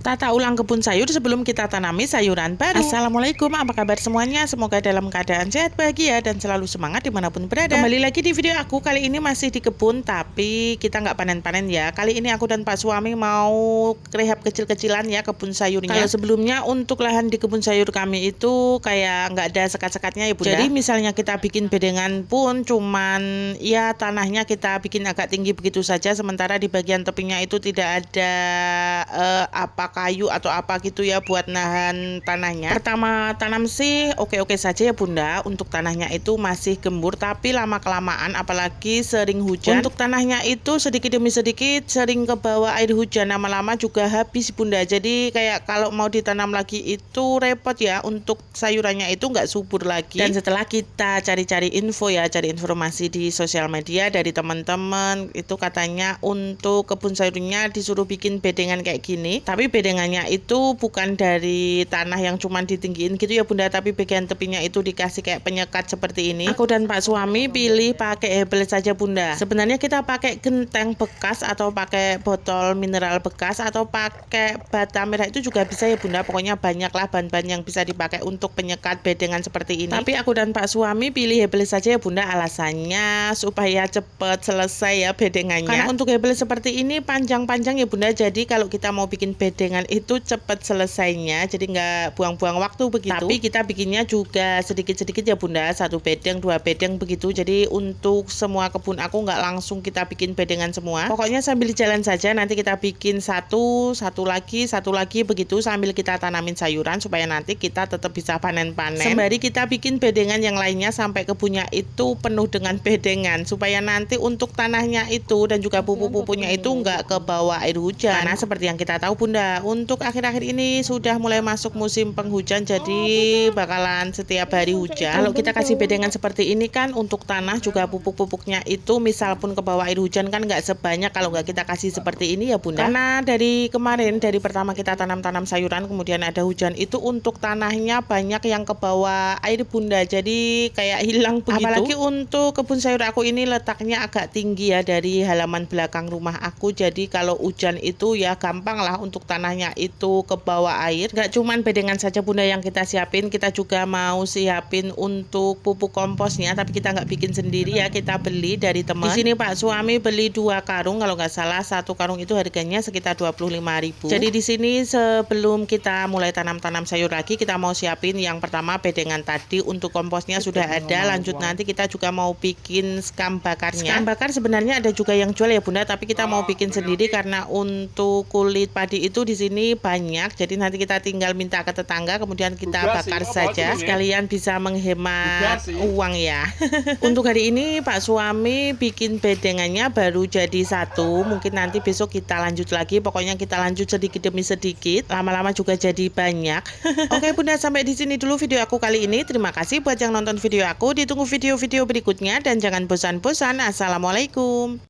Tata ulang kebun sayur sebelum kita tanami sayuran baru. Assalamualaikum, apa kabar semuanya? Semoga dalam keadaan sehat, bahagia, dan selalu semangat dimanapun berada. Kembali lagi di video aku, kali ini masih di kebun, tapi kita nggak panen-panen ya. Kali ini aku dan Pak suami mau rehab kecil-kecilan ya kebun sayurnya. Kalau sebelumnya untuk lahan di kebun sayur kami itu kayak nggak ada sekat-sekatnya ya Bunda. Jadi misalnya kita bikin bedengan pun cuman ya tanahnya kita bikin agak tinggi begitu saja, sementara di bagian tepinya itu tidak ada apa kayu atau apa gitu ya buat nahan tanahnya. Pertama tanam sih oke-oke saja ya Bunda, untuk tanahnya itu masih gembur, tapi lama-kelamaan apalagi sering hujan, untuk tanahnya itu sedikit demi sedikit sering ke bawah air hujan, lama-lama juga habis Bunda. Jadi kayak kalau mau ditanam lagi itu repot ya, untuk sayurannya itu nggak subur lagi. Dan setelah kita cari-cari info ya, cari informasi di sosial media dari teman-teman, itu katanya untuk kebun sayurnya disuruh bikin bedengan kayak gini, tapi bedengannya itu bukan dari tanah yang cuman ditinggiin gitu ya Bunda, tapi bagian tepinya itu dikasih kayak penyekat seperti ini. Aku dan Pak suami pilih pakai hebel saja Bunda. Sebenarnya kita pakai genteng bekas atau pakai botol mineral bekas atau pakai bata merah itu juga bisa ya Bunda. Pokoknya banyaklah bahan-bahan yang bisa dipakai untuk penyekat bedengan seperti ini. Tapi aku dan Pak suami pilih hebel saja ya Bunda, alasannya supaya cepet selesai ya bedengannya. Karena untuk hebel seperti ini panjang-panjang ya Bunda, jadi kalau kita mau bikin bedengan itu cepat selesainya, jadi nggak buang-buang waktu begitu. Tapi kita bikinnya juga sedikit-sedikit ya Bunda, 1 bedeng 2 bedeng begitu. Jadi untuk semua kebun aku nggak langsung kita bikin bedengan semua, pokoknya sambil jalan saja, nanti kita bikin satu lagi begitu sambil kita tanamin sayuran supaya nanti kita tetap bisa panen-panen sembari kita bikin bedengan yang lainnya sampai kebunnya itu penuh dengan bedengan, supaya nanti untuk tanahnya itu dan juga pupuk-pupuknya itu nggak ke bawah air hujan. Karena seperti yang kita tahu Bunda, untuk akhir-akhir ini sudah mulai masuk musim penghujan, jadi bakalan setiap hari hujan. Kalau kita kasih bedengan seperti ini kan untuk tanah juga pupuk-pupuknya itu misal pun ke bawah air hujan kan nggak sebanyak kalau nggak kita kasih seperti ini ya Bunda. Karena dari kemarin, dari pertama kita tanam sayuran kemudian ada hujan, itu untuk tanahnya banyak yang ke bawah air Bunda, jadi kayak hilang begitu. Apalagi untuk kebun sayur aku ini letaknya agak tinggi ya dari halaman belakang rumah aku, jadi kalau hujan itu ya gampang lah untuk tanahnya itu ke bawah air. Gak cuman bedengan saja Bunda yang kita siapin, kita juga mau siapin untuk pupuk komposnya, tapi kita nggak bikin sendiri ya, kita beli dari teman. Di sini Pak suami beli 2 karung kalau nggak salah, 1 karung itu harganya sekitar 25.000. Jadi di sini sebelum kita mulai tanam sayur lagi, kita mau siapin yang pertama bedengan tadi, untuk komposnya sudah ada, lanjut nanti kita juga mau bikin skam bakarnya. Skam bakar sebenarnya ada juga yang jual ya Bunda, tapi kita mau bikin sendiri karena untuk kulit padi itu di sini banyak, jadi nanti kita tinggal minta ke tetangga kemudian kita bakar saja, sekalian bisa menghemat uang ya. Untuk hari ini Pak suami bikin bedengannya baru jadi 1, mungkin nanti besok kita lanjut lagi, pokoknya kita lanjut sedikit demi sedikit, lama-lama juga jadi banyak. Oke Bunda, sampai di sini dulu video aku kali ini. Terima kasih buat yang nonton video aku, ditunggu video-video berikutnya dan jangan bosan-bosan. Assalamualaikum.